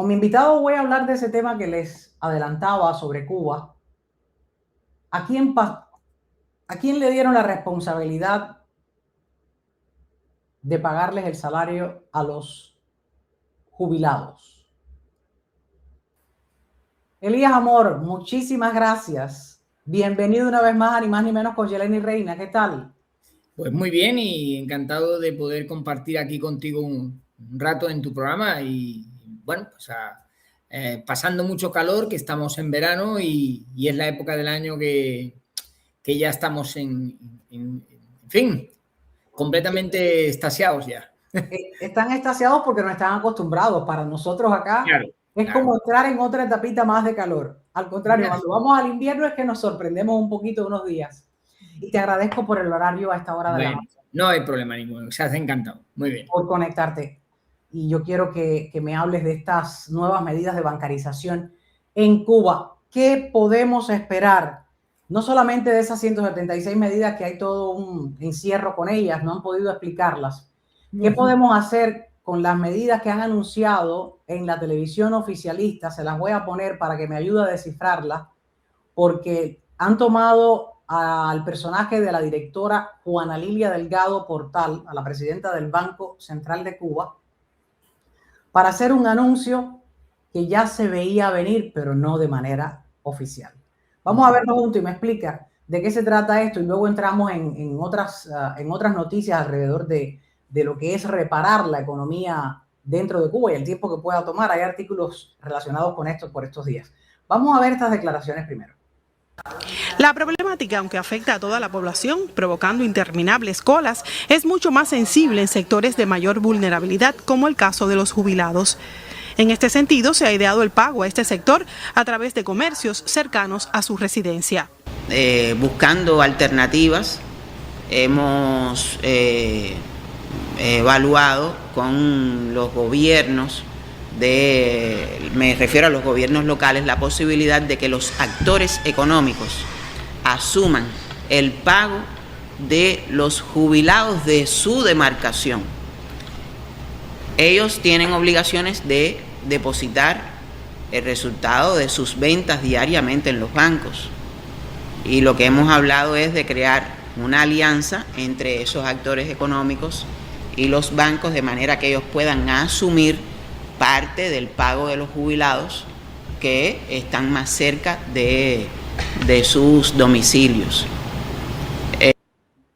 Con mi invitado voy a hablar de ese tema que les adelantaba sobre Cuba. ¿A quién le dieron la responsabilidad de pagarles el salario a los jubilados? Elías Amor, muchísimas gracias. Bienvenido una vez más a Ni Más Ni Menos con Yeleni Reina. ¿Qué tal? Pues muy bien y encantado de poder compartir aquí contigo un rato en tu programa y bueno, pues pasando mucho calor, que estamos en verano y es la época del año que ya estamos en fin, completamente extasiados ya. Están extasiados porque no están acostumbrados. Para nosotros acá Claro, es claro. como entrar en otra etapita más de calor. Al contrario, cuando vamos al invierno es que nos sorprendemos un poquito unos días. Y te agradezco por el horario a esta hora de la Bueno, noche. no hay problema ninguno, se hace encantado. Muy bien. Por conectarte. Y yo quiero que me hables de estas nuevas medidas de bancarización en Cuba. ¿Qué podemos esperar? No solamente de esas 176 medidas que hay todo un encierro con ellas, no han podido explicarlas. ¿Qué podemos hacer con las medidas que han anunciado en la televisión oficialista? Se las voy a poner para que me ayude a descifrarlas, porque han tomado al personaje de la directora Juana Lilia Delgado Portal, a la presidenta del Banco Central de Cuba, para hacer un anuncio que ya se veía venir, pero no de manera oficial. Vamos a verlo juntos y me explica de qué se trata esto y luego entramos en otras noticias alrededor de lo que es reparar la economía dentro de Cuba y el tiempo que pueda tomar. Hay artículos relacionados con esto por estos días. Vamos a ver estas declaraciones primero. La problemática, aunque afecta a toda la población, provocando interminables colas, es mucho más sensible en sectores de mayor vulnerabilidad, como el caso de los jubilados. En este sentido, se ha ideado el pago a este sector a través de comercios cercanos a su residencia. Buscando alternativas, hemos evaluado con los gobiernos me refiero a los gobiernos locales, la posibilidad de que los actores económicos asuman el pago de los jubilados de su demarcación. Ellos tienen obligaciones de depositar el resultado de sus ventas diariamente en los bancos. Y lo que hemos hablado es de crear una alianza entre esos actores económicos y los bancos, de manera que ellos puedan asumir parte del pago de los jubilados que están más cerca de sus domicilios. Ha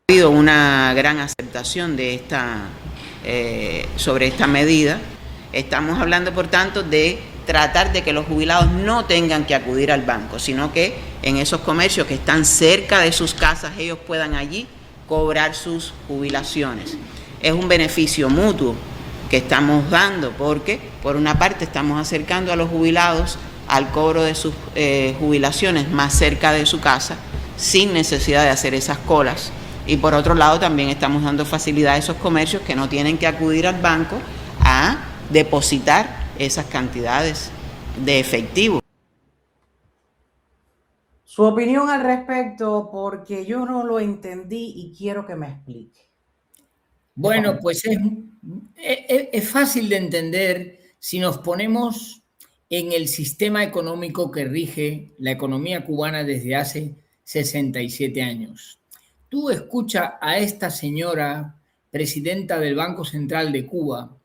habido una gran aceptación de sobre esta medida. Estamos hablando, por tanto, de tratar de que los jubilados no tengan que acudir al banco, sino que en esos comercios que están cerca de sus casas ellos puedan allí cobrar sus jubilaciones. Es un beneficio mutuo que estamos dando, porque por una parte estamos acercando a los jubilados al cobro de sus jubilaciones más cerca de su casa, sin necesidad de hacer esas colas, y por otro lado también estamos dando facilidad a esos comercios que no tienen que acudir al banco a depositar esas cantidades de efectivo. Su opinión al respecto, porque yo no lo entendí y quiero que me explique. Bueno, pues es fácil de entender si nos ponemos en el sistema económico que rige la economía cubana desde hace 67 años. Tú escucha a esta señora, presidenta del Banco Central de Cuba,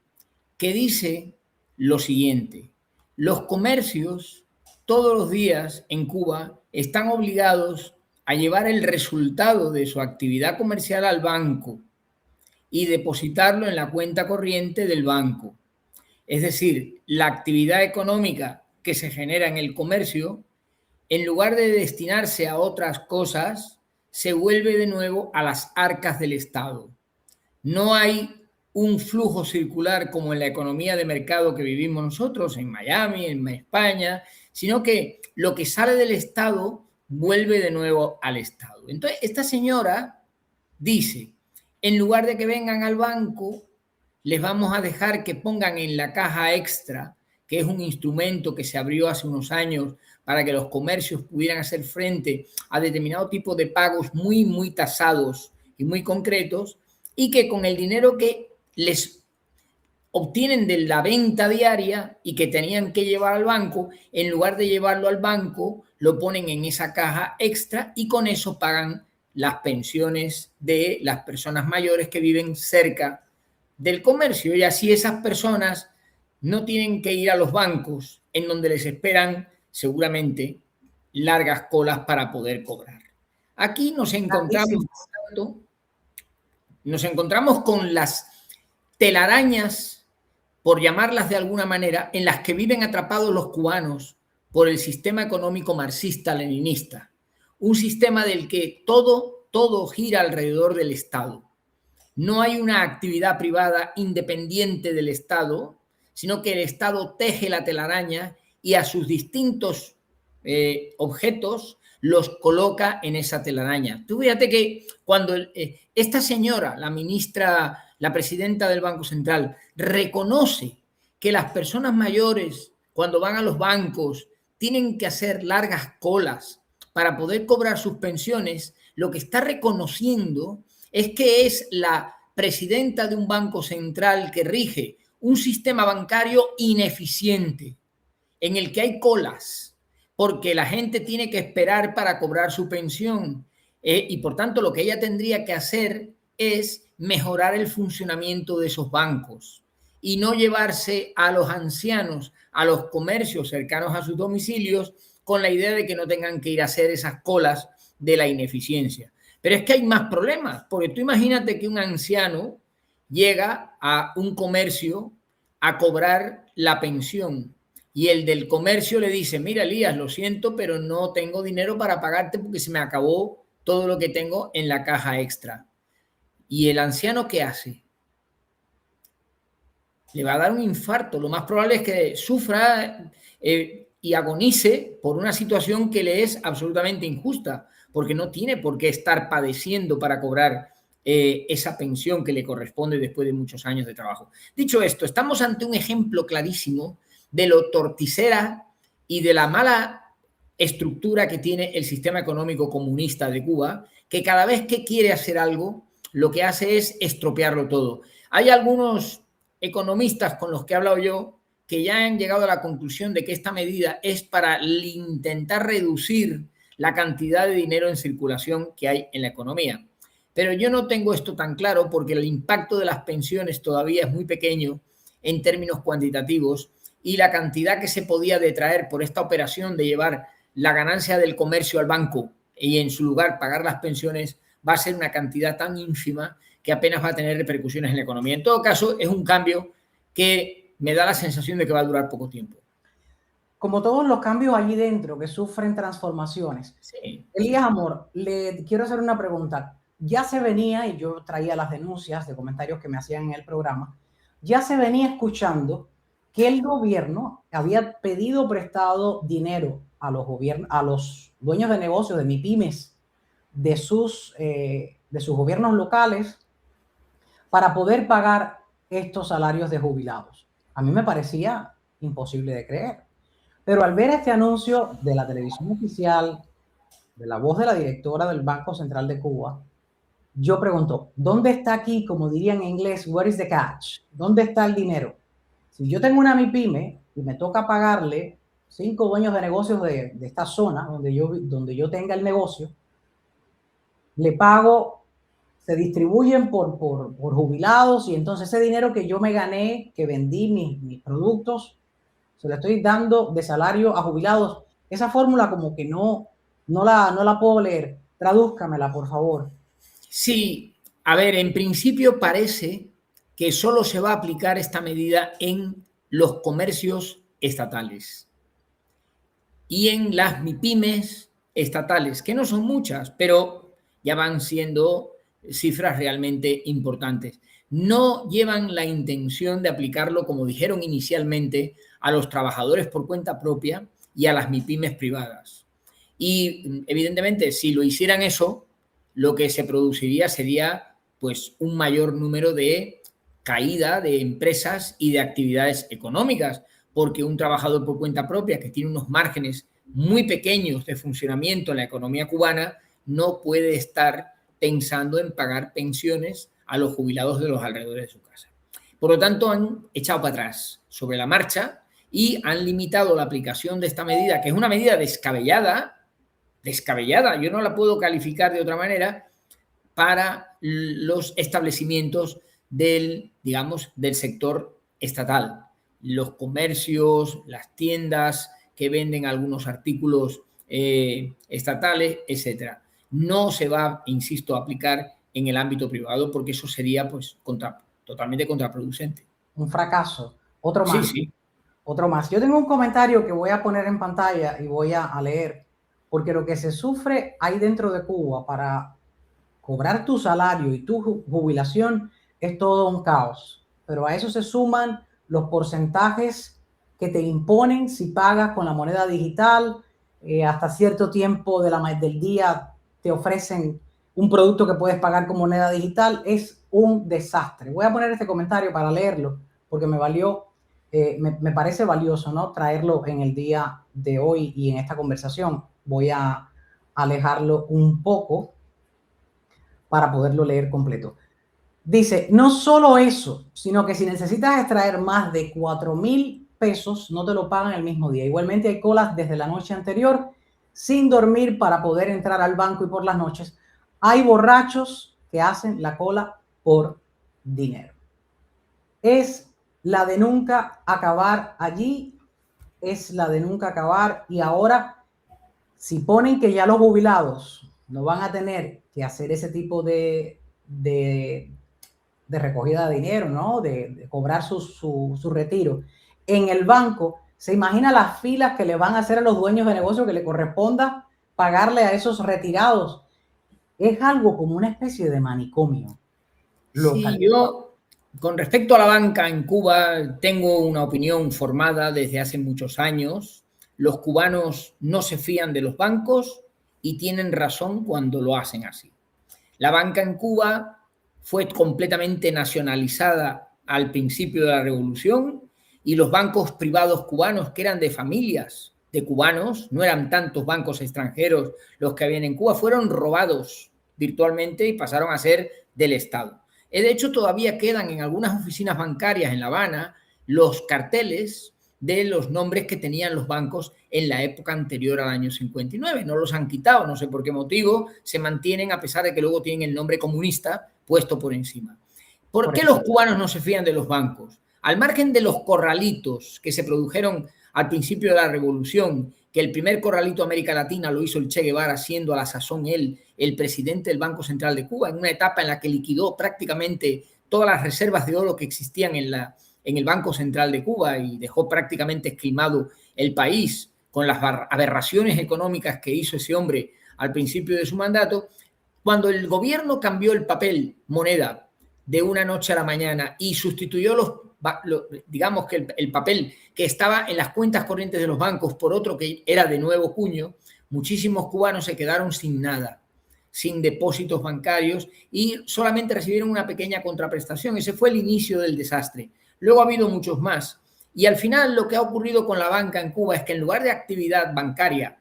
que dice lo siguiente: los comercios todos los días en Cuba están obligados a llevar el resultado de su actividad comercial al banco y depositarlo en la cuenta corriente del banco. Es decir, la actividad económica que se genera en el comercio, en lugar de destinarse a otras cosas, se vuelve de nuevo a las arcas del Estado. No hay un flujo circular como en la economía de mercado que vivimos nosotros, en Miami, en España, sino que lo que sale del Estado vuelve de nuevo al Estado. Entonces, esta señora dice: en lugar de que vengan al banco, les vamos a dejar que pongan en la caja extra, que es un instrumento que se abrió hace unos años para que los comercios pudieran hacer frente a determinado tipo de pagos muy, muy tasados y muy concretos, y que con el dinero que les obtienen de la venta diaria y que tenían que llevar al banco, en lugar de llevarlo al banco, lo ponen en esa caja extra y con eso pagan las pensiones de las personas mayores que viven cerca del comercio. Y así esas personas no tienen que ir a los bancos en donde les esperan seguramente largas colas para poder cobrar. Aquí nos encontramos con las telarañas, por llamarlas de alguna manera, en las que viven atrapados los cubanos por el sistema económico marxista-leninista. Un sistema del que todo gira alrededor del Estado. No hay una actividad privada independiente del Estado, sino que el Estado teje la telaraña y a sus distintos objetos los coloca en esa telaraña. Tú fíjate que cuando esta señora, la ministra, la presidenta del Banco Central, reconoce que las personas mayores, cuando van a los bancos, tienen que hacer largas colas para poder cobrar sus pensiones, lo que está reconociendo es que es la presidenta de un banco central que rige un sistema bancario ineficiente, en el que hay colas, porque la gente tiene que esperar para cobrar su pensión. Y por tanto, lo que ella tendría que hacer es mejorar el funcionamiento de esos bancos y no llevarse a los ancianos a los comercios cercanos a sus domicilios con la idea de que no tengan que ir a hacer esas colas de la ineficiencia. Pero es que hay más problemas, porque tú imagínate que un anciano llega a un comercio a cobrar la pensión y el del comercio le dice: mira, Elías, lo siento, pero no tengo dinero para pagarte porque se me acabó todo lo que tengo en la caja extra. ¿Y el anciano qué hace? Le va a dar un infarto. Lo más probable es que sufra y agonice por una situación que le es absolutamente injusta, porque no tiene por qué estar padeciendo para cobrar esa pensión que le corresponde después de muchos años de trabajo. Dicho esto, estamos ante un ejemplo clarísimo de lo torticera y de la mala estructura que tiene el sistema económico comunista de Cuba, que cada vez que quiere hacer algo, lo que hace es estropearlo todo. Hay algunos economistas con los que he hablado yo que ya han llegado a la conclusión de que esta medida es para intentar reducir la cantidad de dinero en circulación que hay en la economía. Pero yo no tengo esto tan claro porque el impacto de las pensiones todavía es muy pequeño en términos cuantitativos y la cantidad que se podía detraer por esta operación de llevar la ganancia del comercio al banco y en su lugar pagar las pensiones va a ser una cantidad tan ínfima que apenas va a tener repercusiones en la economía. En todo caso, es un cambio que me da la sensación de que va a durar poco tiempo. Como todos los cambios allí dentro que sufren transformaciones. Sí. Elías Amor, le quiero hacer una pregunta. Ya se venía, y yo traía las denuncias de comentarios que me hacían en el programa, ya se venía escuchando que el gobierno había pedido prestado dinero a los dueños de negocios, de MIPYMES, de sus gobiernos locales, para poder pagar estos salarios de jubilados. A mí me parecía imposible de creer. Pero al ver este anuncio de la televisión oficial, de la voz de la directora del Banco Central de Cuba, yo pregunto, ¿dónde está aquí, como dirían en inglés, where is the catch? ¿Dónde está el dinero? Si yo tengo una MIPYME y me toca pagarle 5 dueños de negocios de esta zona donde yo tenga el negocio, le pago, se distribuyen por jubilados y entonces ese dinero que yo me gané, que vendí mis productos, se lo estoy dando de salario a jubilados. Esa fórmula como que no la puedo leer. Tradúzcamela, por favor. Sí, a ver, en principio parece que solo se va a aplicar esta medida en los comercios estatales y en las MIPYMES estatales, que no son muchas, pero ya van siendo cifras realmente importantes. No llevan la intención de aplicarlo, como dijeron inicialmente, a los trabajadores por cuenta propia y a las MIPYMES privadas. Y evidentemente, si lo hicieran eso, lo que se produciría sería pues un mayor número de caída de empresas y de actividades económicas, porque un trabajador por cuenta propia que tiene unos márgenes muy pequeños de funcionamiento en la economía cubana no puede estar pensando en pagar pensiones a los jubilados de los alrededores de su casa. Por lo tanto, han echado para atrás sobre la marcha y han limitado la aplicación de esta medida, que es una medida descabellada, yo no la puedo calificar de otra manera, para los establecimientos del sector estatal. Los comercios, las tiendas que venden algunos artículos estatales, etcétera. No se va, insisto, a aplicar en el ámbito privado porque eso sería pues totalmente contraproducente. Un fracaso. Otro más. Sí, sí. Otro más. Yo tengo un comentario que voy a poner en pantalla y voy a leer, porque lo que se sufre ahí dentro de Cuba para cobrar tu salario y tu jubilación es todo un caos. Pero a eso se suman los porcentajes que te imponen si pagas con la moneda digital. Hasta cierto tiempo del día te ofrecen un producto que puedes pagar con moneda digital. Es un desastre. Voy a poner este comentario para leerlo porque me parece valioso, ¿no? Traerlo en el día de hoy y en esta conversación. Voy a alejarlo un poco para poderlo leer completo. Dice, no solo eso, sino que si necesitas extraer más de 4,000 pesos, no te lo pagan el mismo día. Igualmente hay colas desde la noche anterior, sin dormir para poder entrar al banco y por las noches. Hay borrachos que hacen la cola por dinero. Es la de nunca acabar allí, es la de nunca acabar. Y ahora, si ponen que ya los jubilados no van a tener que hacer ese tipo de recogida de dinero, ¿no? De cobrar su retiro en el banco, ¿se imagina las filas que le van a hacer a los dueños de negocio que le corresponda pagarle a esos retirados? Es algo como una especie de manicomio. Sí, yo, con respecto a la banca en Cuba, tengo una opinión formada desde hace muchos años. Los cubanos no se fían de los bancos y tienen razón cuando lo hacen así. La banca en Cuba fue completamente nacionalizada al principio de la revolución y los bancos privados cubanos, que eran de familias de cubanos, no eran tantos bancos extranjeros los que habían en Cuba, fueron robados virtualmente y pasaron a ser del Estado. De hecho, todavía quedan en algunas oficinas bancarias en La Habana los carteles de los nombres que tenían los bancos en la época anterior al año 59. No los han quitado, no sé por qué motivo, se mantienen a pesar de que luego tienen el nombre comunista puesto por encima. ¿Por qué los cubanos no se fían de los bancos? Al margen de los corralitos que se produjeron al principio de la revolución, que el primer corralito de América Latina lo hizo el Che Guevara, siendo a la sazón él el presidente del Banco Central de Cuba, en una etapa en la que liquidó prácticamente todas las reservas de oro que existían en el Banco Central de Cuba y dejó prácticamente esquilmado el país con las aberraciones económicas que hizo ese hombre al principio de su mandato. Cuando el gobierno cambió el papel moneda de una noche a la mañana y sustituyó digamos que el papel que estaba en las cuentas corrientes de los bancos por otro que era de nuevo cuño, muchísimos cubanos se quedaron sin nada, sin depósitos bancarios y solamente recibieron una pequeña contraprestación. Ese fue el inicio del desastre. Luego ha habido muchos más. Y al final lo que ha ocurrido con la banca en Cuba es que en lugar de actividad bancaria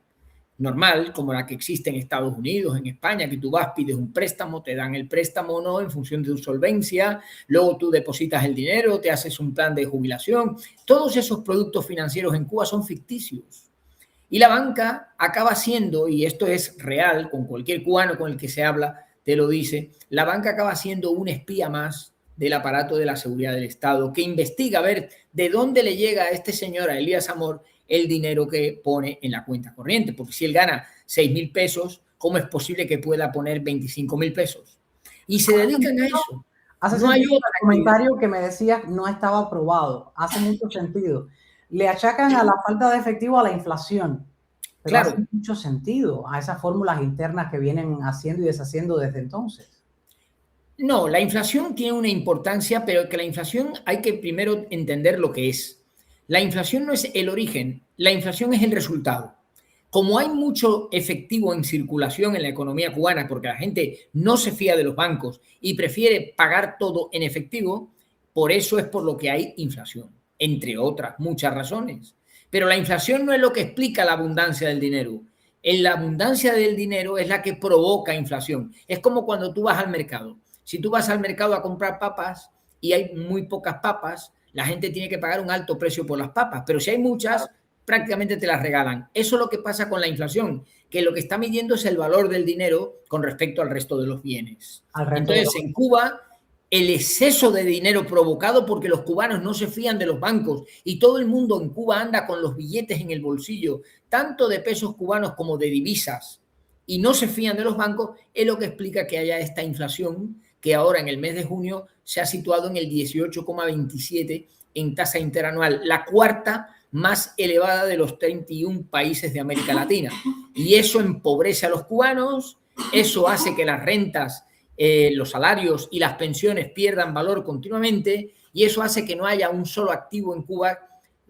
normal, como la que existe en Estados Unidos, en España, que tú vas, pides un préstamo, te dan el préstamo o no en función de tu solvencia, luego tú depositas el dinero, te haces un plan de jubilación. Todos esos productos financieros en Cuba son ficticios. Y la banca acaba siendo, y esto es real, con cualquier cubano con el que se habla, te lo dice, la banca acaba siendo un espía más del aparato de la seguridad del Estado, que investiga a ver de dónde le llega a este señor, a Elías Amor, el dinero que pone en la cuenta corriente. Porque si él gana 6,000 pesos, ¿cómo es posible que pueda poner 25,000 pesos? Y se dedican a eso. Hace no hay otro comentario que me decía no estaba aprobado. Hace mucho sentido. Le achacan a la falta de efectivo a la inflación. Pero claro, hace mucho sentido a esas fórmulas internas que vienen haciendo y deshaciendo desde entonces. No, la inflación tiene una importancia, pero que la inflación hay que primero entender lo que es. La inflación no es el origen, la inflación es el resultado. Como hay mucho efectivo en circulación en la economía cubana, porque la gente no se fía de los bancos y prefiere pagar todo en efectivo, por eso es por lo que hay inflación, entre otras muchas razones. Pero la inflación no es lo que explica la abundancia del dinero. La abundancia del dinero es la que provoca inflación. Es como cuando tú vas al mercado. Si tú vas al mercado a comprar papas y hay muy pocas papas, la gente tiene que pagar un alto precio por las papas, pero si hay muchas, prácticamente te las regalan. Eso es lo que pasa con la inflación, que lo que está midiendo es el valor del dinero con respecto al resto de los bienes. Entonces, en Cuba, el exceso de dinero provocado porque los cubanos no se fían de los bancos y todo el mundo en Cuba anda con los billetes en el bolsillo, tanto de pesos cubanos como de divisas, y no se fían de los bancos, es lo que explica que haya esta inflación que ahora en el mes de junio se ha situado en el 18,27 en tasa interanual, la cuarta más elevada de los 31 países de América Latina. Y eso empobrece a los cubanos, eso hace que las rentas, los salarios y las pensiones pierdan valor continuamente, y eso hace que no haya un solo activo en Cuba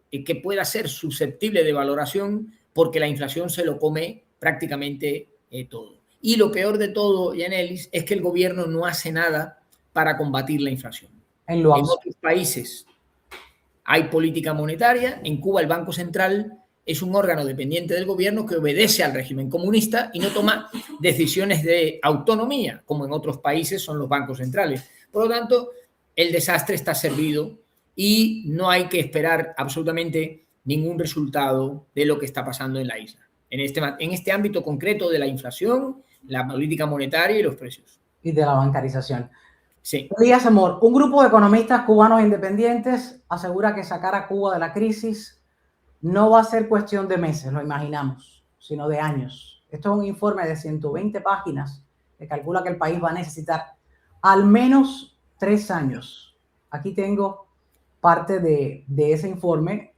que pueda ser susceptible de valoración, porque la inflación se lo come prácticamente todo. Y lo peor de todo, Yanelis, es que el gobierno no hace nada para combatir la inflación. En otros países hay política monetaria, en Cuba el Banco Central es un órgano dependiente del gobierno que obedece al régimen comunista y no toma decisiones de autonomía, como en otros países son los bancos centrales. Por lo tanto, el desastre está servido y no hay que esperar absolutamente ningún resultado de lo que está pasando en la isla, en este ámbito concreto de la inflación, la política monetaria y los precios. Y de la bancarización. Sí. Elías Amor, un grupo de economistas cubanos independientes asegura que sacar a Cuba de la crisis no va a ser cuestión de meses, lo imaginamos, sino de años. Esto es un informe de 120 páginas que calcula que el país va a necesitar al menos 3 años. Aquí tengo parte de ese informe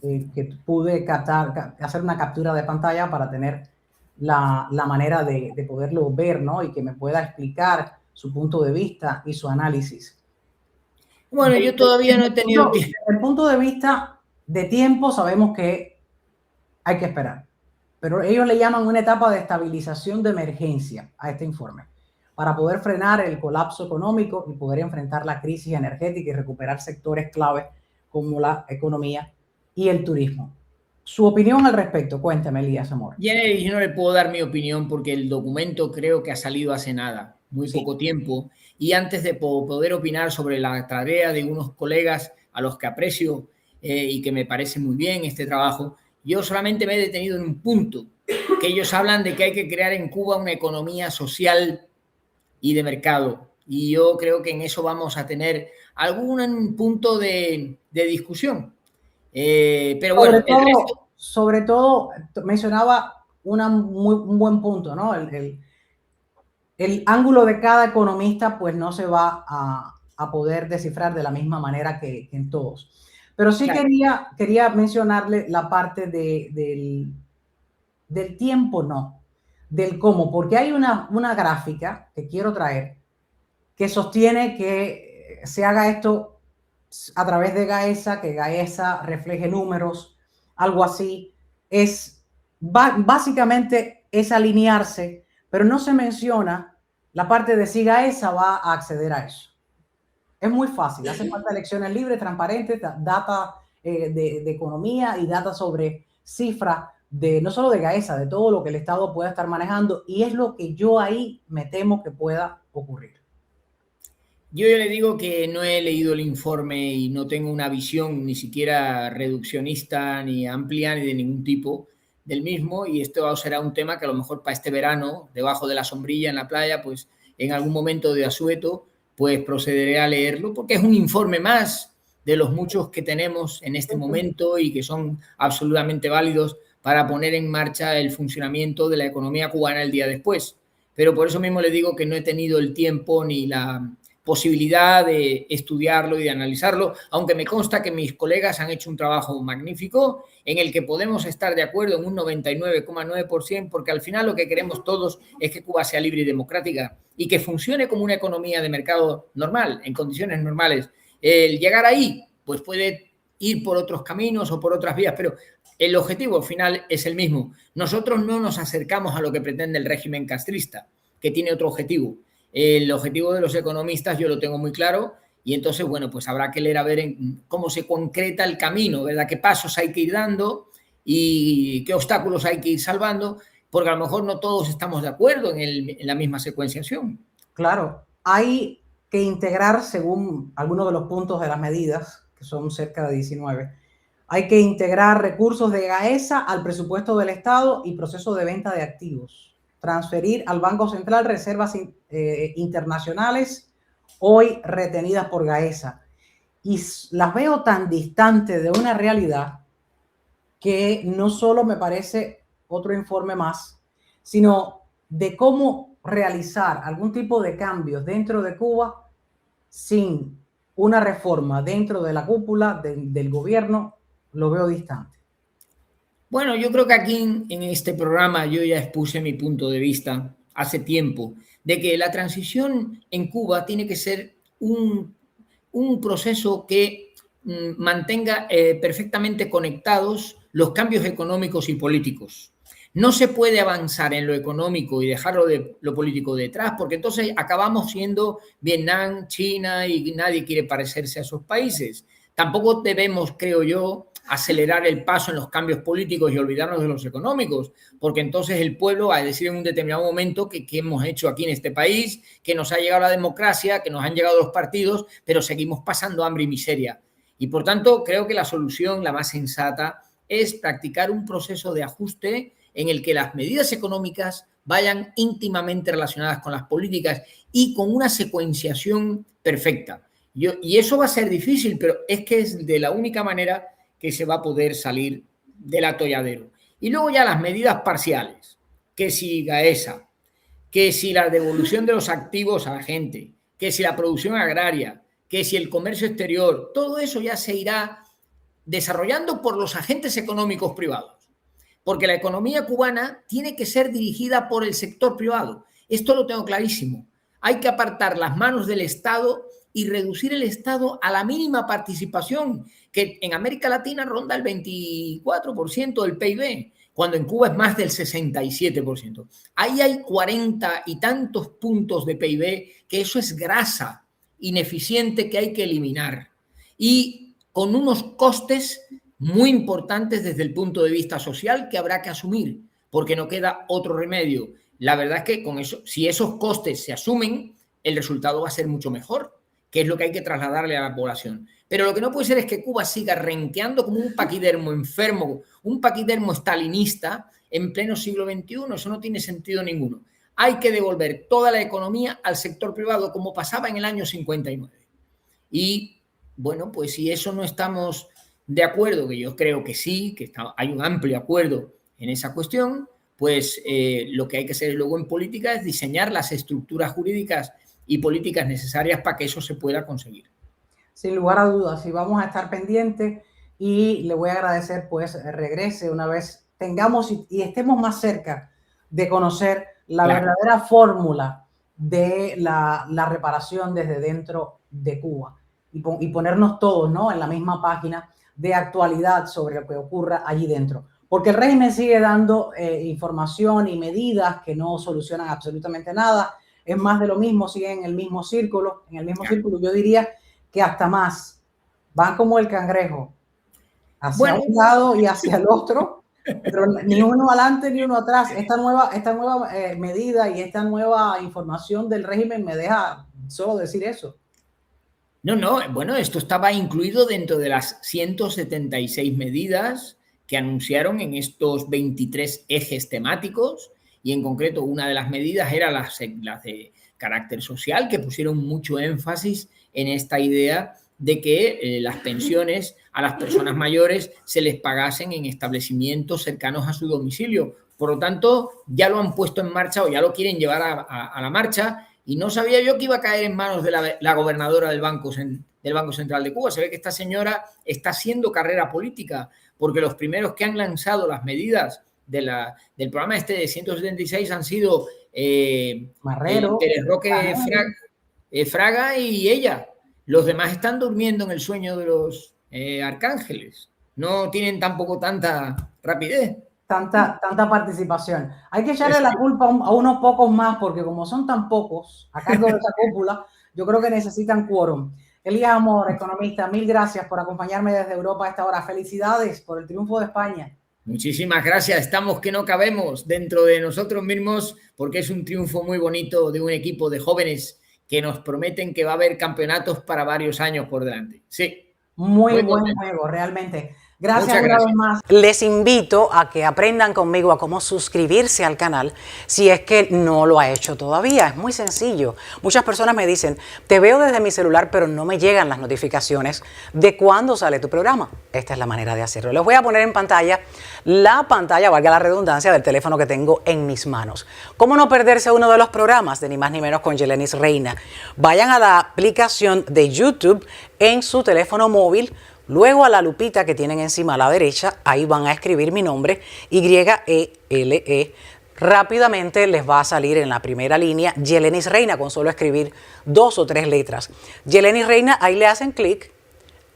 que pude hacer una captura de pantalla para tener la manera de poderlo ver, ¿no? Y que me pueda explicar su punto de vista y su análisis. Bueno, yo todavía no he tenido tiempo. Desde el punto de vista de tiempo, sabemos que hay que esperar, pero ellos le llaman una etapa de estabilización de emergencia a este informe, para poder frenar el colapso económico y poder enfrentar la crisis energética y recuperar sectores clave como la economía y el turismo. Su opinión al respecto, cuéntame, Elías Amor. Yo no le puedo dar mi opinión porque el documento creo que ha salido hace nada, muy poco tiempo, y antes de poder opinar sobre la tarea de unos colegas a los que aprecio y que me parece muy bien este trabajo, yo solamente me he detenido en un punto, que ellos hablan de que hay que crear en Cuba una economía social y de mercado, y yo creo que en eso vamos a tener algún punto de discusión. Pero bueno, sobre todo mencionaba un buen punto, ¿no? El ángulo de cada economista pues no se va a poder descifrar de la misma manera que en todos. Pero sí claro, quería mencionarle la parte del tiempo, no, del cómo, porque hay una gráfica que quiero traer que sostiene que se haga esto a través de Gaesa, que Gaesa refleje números, algo así. Básicamente es alinearse, pero no se menciona la parte de si Gaesa va a acceder a eso. Es muy fácil, hace falta elecciones libres, transparentes, data de economía y data sobre cifras no solo de Gaesa, de todo lo que el Estado pueda estar manejando, y es lo que yo ahí me temo que pueda ocurrir. Yo le digo que no he leído el informe y no tengo una visión ni siquiera reduccionista, ni amplia, ni de ningún tipo del mismo, y esto será un tema que a lo mejor para este verano, debajo de la sombrilla en la playa, pues en algún momento de asueto, pues procederé a leerlo, porque es un informe más de los muchos que tenemos en este momento y que son absolutamente válidos para poner en marcha el funcionamiento de la economía cubana el día después. Pero por eso mismo le digo que no he tenido el tiempo ni la posibilidad de estudiarlo y de analizarlo, aunque me consta que mis colegas han hecho un trabajo magnífico en el que podemos estar de acuerdo en un 99,9%, porque al final lo que queremos todos es que Cuba sea libre y democrática y que funcione como una economía de mercado normal, en condiciones normales. El llegar ahí, pues puede ir por otros caminos o por otras vías, pero el objetivo final es el mismo. Nosotros no nos acercamos a lo que pretende el régimen castrista, que tiene otro objetivo. El objetivo de los economistas yo lo tengo muy claro y entonces, bueno, pues habrá que leer a ver cómo se concreta el camino, ¿verdad? Qué pasos hay que ir dando y qué obstáculos hay que ir salvando, porque a lo mejor no todos estamos de acuerdo en la misma secuenciación. Claro, hay que integrar, según algunos de los puntos de las medidas, que son cerca de 19, hay que integrar recursos de GAESA al presupuesto del Estado y proceso de venta de activos. Transferir al Banco Central reservas internacionales hoy retenidas por GAESA. Y las veo tan distantes de una realidad que no solo me parece otro informe más, sino de cómo realizar algún tipo de cambios dentro de Cuba sin una reforma dentro de la cúpula del gobierno, lo veo distante. Bueno, yo creo que aquí en este programa yo ya expuse mi punto de vista hace tiempo, de que la transición en Cuba tiene que ser un proceso que mantenga perfectamente conectados los cambios económicos y políticos. No se puede avanzar en lo económico y dejarlo de lo político detrás, porque entonces acabamos siendo Vietnam, China, y nadie quiere parecerse a esos países. Tampoco debemos, creo yo, acelerar el paso en los cambios políticos y olvidarnos de los económicos, porque entonces el pueblo va a decir en un determinado momento que hemos hecho aquí en este país, que nos ha llegado la democracia, que nos han llegado los partidos, pero seguimos pasando hambre y miseria. Y por tanto, creo que la solución, la más sensata, es practicar un proceso de ajuste en el que las medidas económicas vayan íntimamente relacionadas con las políticas y con una secuenciación perfecta. Y eso va a ser difícil, pero es que es de la única manera que se va a poder salir del atolladero. Y luego ya las medidas parciales, que si GAESA, que si la devolución de los activos a la gente, que si la producción agraria, que si el comercio exterior, todo eso ya se irá desarrollando por los agentes económicos privados. Porque la economía cubana tiene que ser dirigida por el sector privado. Esto lo tengo clarísimo. Hay que apartar las manos del Estado y reducir el Estado a la mínima participación, que en América Latina ronda el 24% del PIB, cuando en Cuba es más del 67%. Ahí hay 40 y tantos puntos de PIB, que eso es grasa ineficiente que hay que eliminar. Y con unos costes muy importantes desde el punto de vista social que habrá que asumir, porque no queda otro remedio. La verdad es que con eso, si esos costes se asumen, el resultado va a ser mucho mejor, que es lo que hay que trasladarle a la población. Pero lo que no puede ser es que Cuba siga renqueando como un paquidermo enfermo, un paquidermo estalinista en pleno siglo XXI. Eso no tiene sentido ninguno. Hay que devolver toda la economía al sector privado, como pasaba en el año 59. Y, bueno, pues si eso no estamos de acuerdo, que yo creo que sí, que hay un amplio acuerdo en esa cuestión, pues lo que hay que hacer luego en política es diseñar las estructuras jurídicas y políticas necesarias para que eso se pueda conseguir. Sin lugar a dudas, y vamos a estar pendientes, y le voy a agradecer pues regrese una vez tengamos y estemos más cerca de conocer la verdadera fórmula de la reparación desde dentro de Cuba y ponernos todos, ¿no?, en la misma página de actualidad sobre lo que ocurra allí dentro. Porque el régimen sigue dando información y medidas que no solucionan absolutamente nada. Es más de lo mismo, siguen en el mismo círculo. Yo diría que hasta más. Van como el cangrejo, hacia un lado y hacia el otro, pero ni uno adelante ni uno atrás. Esta nueva medida y esta nueva información del régimen me deja solo decir eso. No, bueno, esto estaba incluido dentro de las 176 medidas que anunciaron en estos 23 ejes temáticos, y en concreto una de las medidas era las de carácter social, que pusieron mucho énfasis en esta idea de que las pensiones a las personas mayores se les pagasen en establecimientos cercanos a su domicilio. Por lo tanto, ya lo han puesto en marcha o ya lo quieren llevar a la marcha, y no sabía yo que iba a caer en manos de la gobernadora del Banco Central de Cuba. Se ve que esta señora está haciendo carrera política, porque los primeros que han lanzado las medidas del programa de 176 han sido Marrero, Pérez Roque Fraga y ella. Los demás están durmiendo en el sueño de los arcángeles. No tienen tampoco tanta rapidez. Tanta participación. Hay que echarle la culpa a unos pocos más, porque como son tan pocos a cargo de esa cúpula, yo creo que necesitan quórum. Elías Amor, economista, mil gracias por acompañarme desde Europa a esta hora. Felicidades por el triunfo de España. Muchísimas gracias. Estamos que no cabemos dentro de nosotros mismos, porque es un triunfo muy bonito de un equipo de jóvenes que nos prometen que va a haber campeonatos para varios años por delante. Sí. Muy buen juego, realmente. Gracias una vez más. Les invito a que aprendan conmigo a cómo suscribirse al canal si es que no lo ha hecho todavía. Es muy sencillo. Muchas personas me dicen, te veo desde mi celular, pero no me llegan las notificaciones de cuándo sale tu programa. Esta es la manera de hacerlo. Les voy a poner en pantalla la pantalla, valga la redundancia, del teléfono que tengo en mis manos. ¿Cómo no perderse uno de los programas de Ni Más Ni Menos con Yelenis Reina? Vayan a la aplicación de YouTube en su teléfono móvil. Luego a la lupita que tienen encima a la derecha, ahí van a escribir mi nombre, Y-E-L-E. Rápidamente les va a salir en la primera línea Yelenis Reina, con solo escribir 2 o 3 letras. Yelenis Reina, ahí le hacen clic.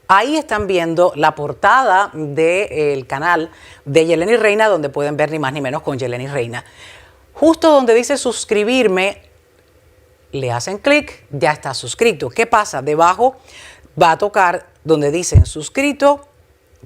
Ahí están viendo la portada del canal de Yelenis Reina, donde pueden ver Ni Más Ni Menos con Yelenis Reina. Justo donde dice suscribirme, le hacen clic, ya está suscrito. ¿Qué pasa? Debajo va a tocar donde dicen suscrito,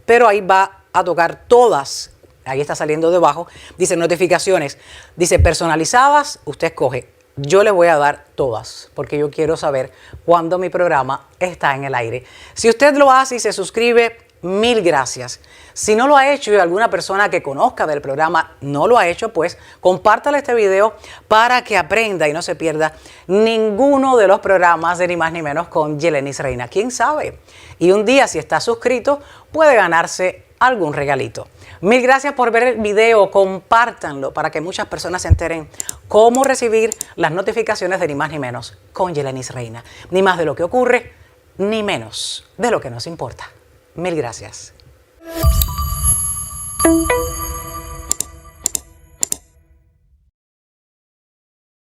pero ahí va a tocar todas. Ahí está saliendo debajo. Dice notificaciones. Dice personalizadas. Usted escoge. Yo le voy a dar todas, porque yo quiero saber cuándo mi programa está en el aire. Si usted lo hace y se suscribe, mil gracias. Si no lo ha hecho y alguna persona que conozca del programa no lo ha hecho, pues compártale este video para que aprenda y no se pierda ninguno de los programas de Ni Más Ni Menos con Yelenis Reina. ¿Quién sabe? Y un día, si está suscrito, puede ganarse algún regalito. Mil gracias por ver el video, compártanlo para que muchas personas se enteren cómo recibir las notificaciones de Ni Más Ni Menos con Yelenis Reina. Ni más de lo que ocurre, ni menos de lo que nos importa. Mil gracias.